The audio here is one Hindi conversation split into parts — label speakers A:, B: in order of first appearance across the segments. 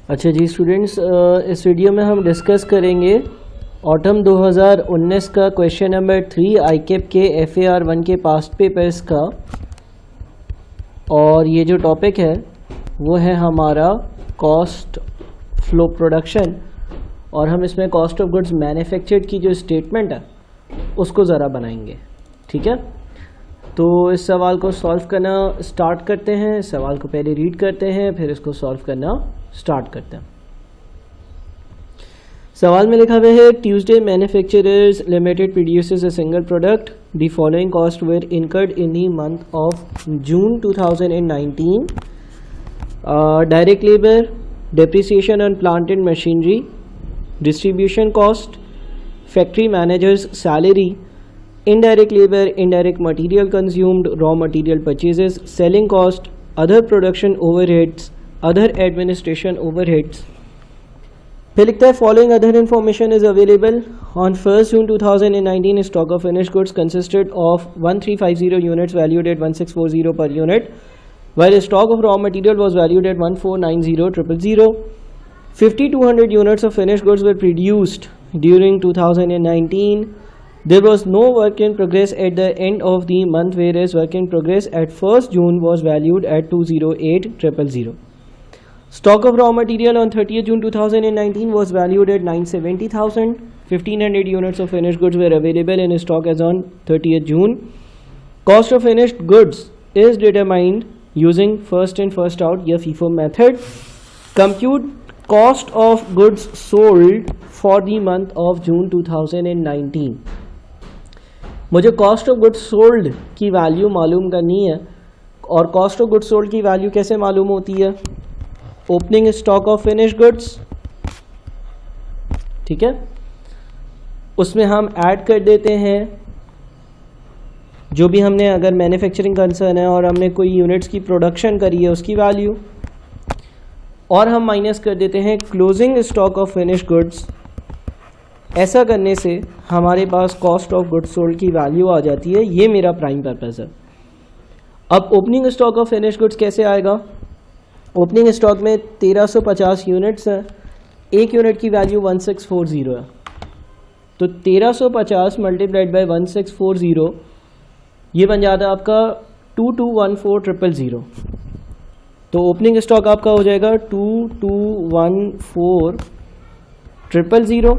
A: अच्छा जी स्टूडेंट्स, इस वीडियो में हम डिस्कस करेंगे ऑटम 2019 का क्वेश्चन नंबर 3 आईकेप के FAR 1 के पास्ट पेपर्स का। और ये जो टॉपिक है वो है हमारा कॉस्ट फ्लो प्रोडक्शन, और हम इसमें कॉस्ट ऑफ गुड्स मैन्युफैक्चर्ड की जो स्टेटमेंट है उसको ज़रा बनाएंगे। ठीक है, तो इस सवाल को सॉल्व करना स्टार्ट करते हैं। इस सवाल को पहले रीड करते हैं, फिर इसको सॉल्व करना स्टार्ट करते हैं। सवाल में लिखा हुआ है Tuesday manufacturers limited produces a single product, the following cost were incurred in the month of June 2019। Direct labour, depreciation on plant and machinery, distribution cost, factory managers salary, indirect labor, indirect material consumed, raw material purchases, selling cost, other production overheads, other administration overheads। फिर लिखता है following other information is available on 1 June 2019। Stock of finish goods consisted of 1350 units valued at 1640 per unit, while stock of raw material was valued at 1490000। 5200 units of finished goods were produced during 2019। There was no work in progress at the end of the month, whereas work in progress at 1st June was valued at 208000। Stock of raw material on 30th June 2019 was valued at 970,000। 1500 units of finished goods were available in stock as on 30th June। Cost of finished goods is determined using first in first out या FIFO method। Compute cost of goods sold for the month of June 2019। मुझे कॉस्ट ऑफ गुड्स सोल्ड की वैल्यू मालूम करनी है, और कॉस्ट ऑफ गुड्स सोल्ड की वैल्यू कैसे मालूम होती है? Opening stock of finish goods, ठीक है, उसमें हम ऐड कर देते हैं जो भी हमने, अगर मैन्युफैक्चरिंग कंसर्न है और हमने कोई यूनिट्स की प्रोडक्शन करी है उसकी वैल्यू, और हम माइनस कर देते हैं closing stock of finish goods. ऐसा करने से हमारे पास कॉस्ट ऑफ गुड्स सोल्ड की वैल्यू आ जाती है। ये मेरा प्राइम पर्पस है। अब opening stock of finish goods कैसे आएगा? ओपनिंग स्टॉक में 1350 यूनिट्स हैं, एक यूनिट की वैल्यू 1640 है, तो 1350 मल्टीप्लाइड बाय 1640 ये बन जाता है आपका 2214,000। तो ओपनिंग स्टॉक आपका हो जाएगा 2214,000।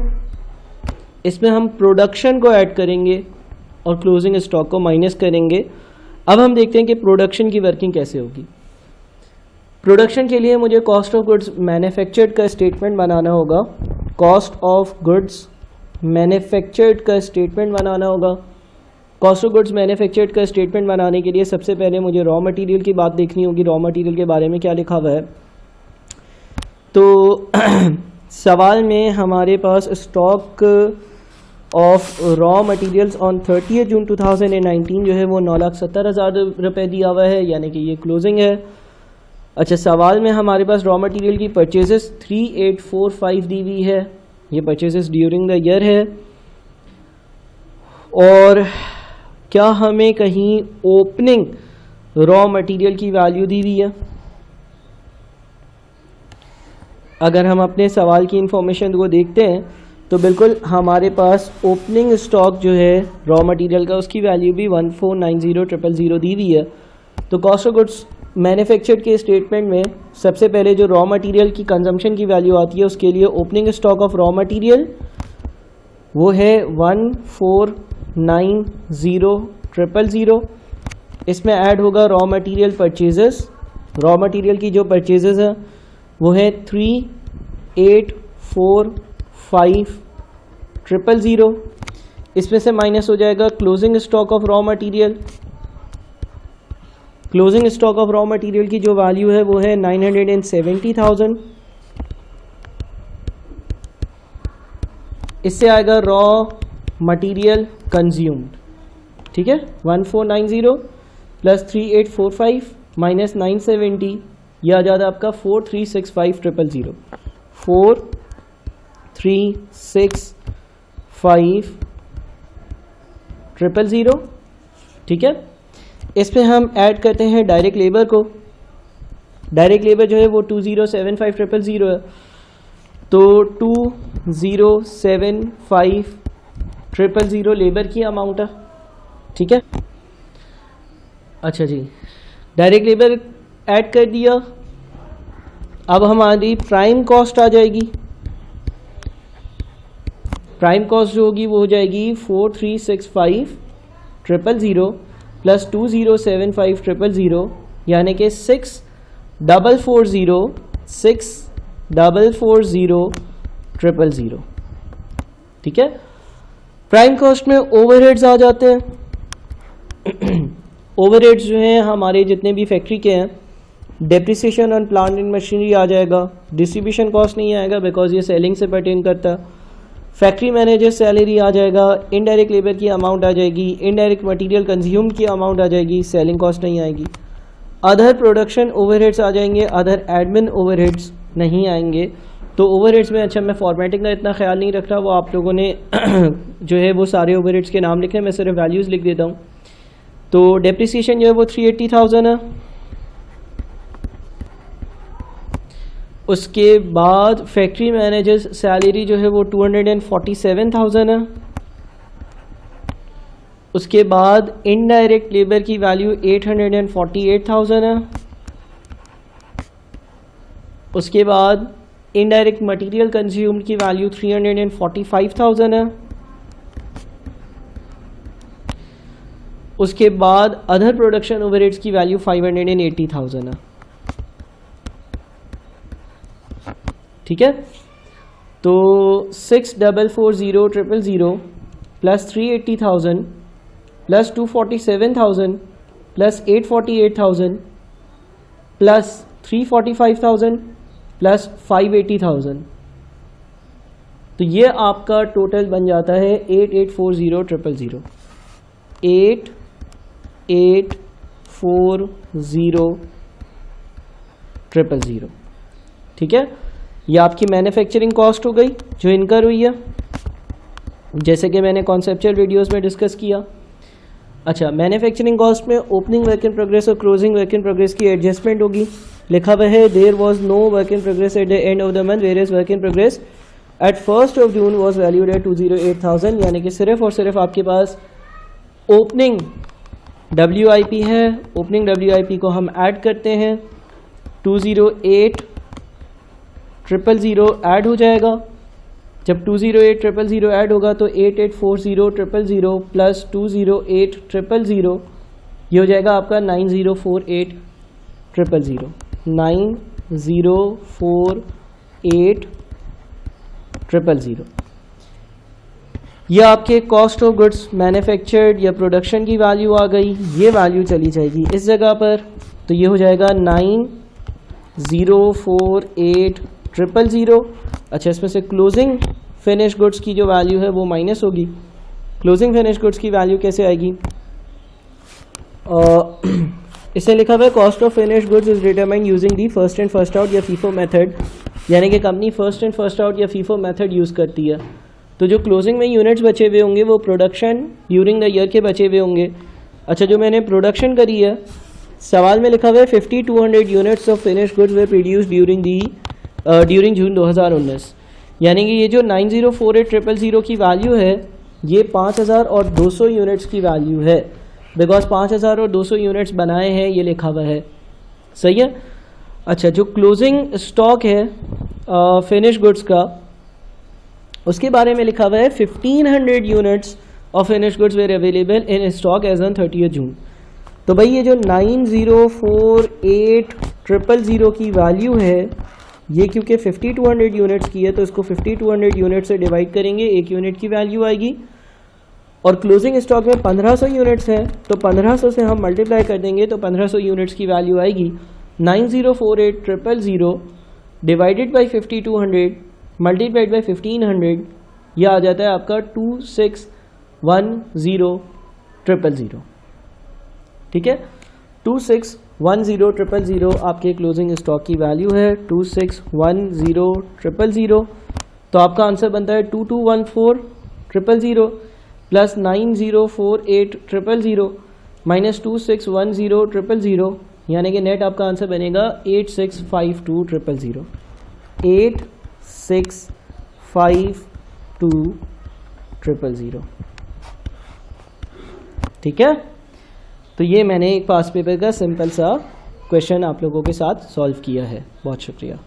A: इसमें हम प्रोडक्शन को ऐड करेंगे और क्लोजिंग स्टॉक को माइनस करेंगे। अब हम देखते हैं कि प्रोडक्शन की वर्किंग कैसे होगी। प्रोडक्शन के लिए मुझे कॉस्ट ऑफ गुड्स मैन्युफैक्चर्ड का स्टेटमेंट बनाना होगा। कॉस्ट ऑफ गुड्स मैन्युफैक्चर्ड का स्टेटमेंट बनाना होगा। कॉस्ट ऑफ गुड्स मैन्युफैक्चर्ड का स्टेटमेंट बनाने के लिए सबसे पहले मुझे रॉ मटेरियल की बात देखनी होगी। रॉ मटेरियल के बारे में क्या लिखा हुआ है? तो सवाल में हमारे पास stock of raw materials on 30 June 2019 जो है वो 9,70,000 रुपये दिया हुआ है, यानी कि ये क्लोजिंग है। अच्छा, सवाल में हमारे पास रॉ मटेरियल की परचेजेस 3845 दी हुई है, ये परचेजेस ड्यूरिंग द ईयर है। और क्या हमें कहीं ओपनिंग रॉ मटेरियल की वैल्यू दी हुई है? अगर हम अपने सवाल की इंफॉर्मेशन को देखते हैं तो बिल्कुल हमारे पास ओपनिंग स्टॉक जो है रॉ मटेरियल का उसकी वैल्यू भी 1490000 दी हुई है। तो कॉस्ट ऑफ गुड्स मैन्युफैक्चर्ड के स्टेटमेंट में सबसे पहले जो रॉ मटेरियल की कंजम्पशन की वैल्यू आती है उसके लिए opening stock of raw material वो है 1490000। इसमें ऐड होगा raw material purchases. Raw material की जो परचेजेस है वो है 3845,000। इसमें से माइनस हो जाएगा closing stock of raw material. Closing stock of raw material की जो वैल्यू है वो है 970,000। इससे आएगा रॉ मटेरियल कंज्यूम्ड, ठीक है, 1490 प्लस 3845 माइनस 970, यह आ जाता है आपका 4365,000। 4365,000, ठीक है। इसमें हम ऐड करते हैं डायरेक्ट लेबर को। डायरेक्ट लेबर जो है वो 2075,000 है, तो 2075,000 लेबर की अमाउंट है, ठीक है। अच्छा जी, डायरेक्ट लेबर ऐड कर दिया। अब हमारी प्राइम कॉस्ट आ जाएगी। प्राइम कॉस्ट जो होगी वो हो जाएगी 4365,000 प्लस 2075,000 यानी कि 6,440,000, ठीक है। प्राइम कॉस्ट में ओवरहेड्स आ जाते हैं। ओवरहेड्स जो हैं हमारे जितने भी फैक्ट्री के हैं, depreciation on plant and machinery आ जाएगा, डिस्ट्रीब्यूशन कॉस्ट नहीं आएगा बिकॉज ये सेलिंग से पर्टेन करता है, फैक्ट्री मैनेजर सैलरी आ जाएगा, इनडायरेक्ट लेबर की अमाउंट आ जाएगी, इनडायरेक्ट मटेरियल कंज्यूम की अमाउंट आ जाएगी, सेलिंग कॉस्ट नहीं आएगी, अदर प्रोडक्शन ओवरहेड्स आ जाएंगे, अदर एडमिन ओवरहेड्स नहीं आएंगे। तो ओवरहेड्स में अच्छा मैं फॉर्मेटिंग का इतना ख्याल नहीं रख रहा, वो आप लोगों ने जो है वो सारे ओवरहेड्स के नाम लिखे, मैं सिर्फ वैल्यूज़ लिख देता हूँ। तो डेप्रिसिएशन जो है वो 380,000 है, उसके बाद फैक्ट्री मैनेजर्स सैलरी जो है वो 247,000 है, उसके बाद इनडायरेक्ट लेबर की वैल्यू 848,000 है, उसके बाद इनडायरेक्ट मटेरियल कंज्यूम्ड की वैल्यू 345,000 है, उसके बाद अदर प्रोडक्शन ओवरहेड्स की वैल्यू 580,000 है, ठीक है। तो 6,440,000 plus 380,000 plus 247,000 plus 848,000 plus 345,000 plus 580,000, तो ये आपका टोटल बन जाता है 8840,000, 8840,000, ठीक है। ये आपकी मैन्युफैक्चरिंग कॉस्ट हो गई जो इनकर हुई है, जैसे कि मैंने कॉन्सेप्चुअल वीडियोस में डिस्कस किया। अच्छा, मैन्युफैक्चरिंग कॉस्ट में ओपनिंग वर्क इन प्रोग्रेस और क्लोजिंग वर्क इन प्रोग्रेस की एडजस्टमेंट होगी। लिखा हुआ है there was no work in progress at the end of the month where work in progress at 1 June was valued at 208,000, यानी कि सिर्फ और सिर्फ आपके पास ओपनिंग WIP है। ओपनिंग WIP को हम ऐड करते हैं, 208,000 ऐड हो जाएगा। जब 208,000 ऐड होगा तो 8840,000 प्लस 208,000 ये हो जाएगा आपका 9048,000, 9048,000। ये आपके कॉस्ट ऑफ गुड्स मैन्युफैक्चर्ड या प्रोडक्शन की वैल्यू आ गई, ये वैल्यू चली जाएगी इस जगह पर, तो ये हो जाएगा 9048,000। अच्छा, इसमें से क्लोजिंग फिनिश गुड्स की जो वैल्यू है वो माइनस होगी। क्लोजिंग फिनिश गुड्स की वैल्यू कैसे आएगी? इसे लिखा हुआ है cost of finish goods is determined using the first in first out या फीफो मेथड, यानी कि company first in first out या फीफो मेथड यूज़ करती है। तो जो क्लोजिंग में यूनिट्स बचे हुए होंगे वो प्रोडक्शन ड्यूरिंग द ईयर के बचे हुए होंगे। अच्छा, जो मैंने प्रोडक्शन करी है, सवाल में लिखा हुआ है 5200 units of finish goods we produce during June 2019, यानी कि ये जो 9048,000 की वैल्यू है ये 5200 यूनिट्स की वैल्यू है, बिकॉज 5200 यूनिट्स बनाए हैं, ये लिखा हुआ है, सही है। अच्छा, जो क्लोजिंग स्टॉक है फिनिश गुड्स का, उसके बारे में लिखा हुआ है 1500 units of finish goods were available in stock as on 30 June. तो भाई ये जो 9048,000 की वैल्यू है ये क्योंकि 5200 यूनिट्स की है तो इसको 5200 यूनिट से डिवाइड करेंगे, एक यूनिट की वैल्यू आएगी। और क्लोजिंग स्टॉक में 1500 यूनिट्स हैं तो 1500 से हम मल्टीप्लाई कर देंगे तो 1500 यूनिट्स की वैल्यू आएगी। 9048,000 डिवाइडेड बाई 5200 मल्टीप्लाइड बाई 1500, यह आ जाता है आपका 2610,000, ठीक है। 2610,000 आपके क्लोजिंग स्टॉक की वैल्यू है, 2610,000। तो आपका आंसर बनता है 2214,000 प्लस 9048,000 माइनस 2610,000 यानी कि नेट आपका आंसर बनेगा 8652,000, 8652,000। ठीक है, तो ये मैंने एक पास पेपर का सिंपल सा क्वेश्चन आप लोगों के साथ सॉल्व किया है। बहुत शुक्रिया।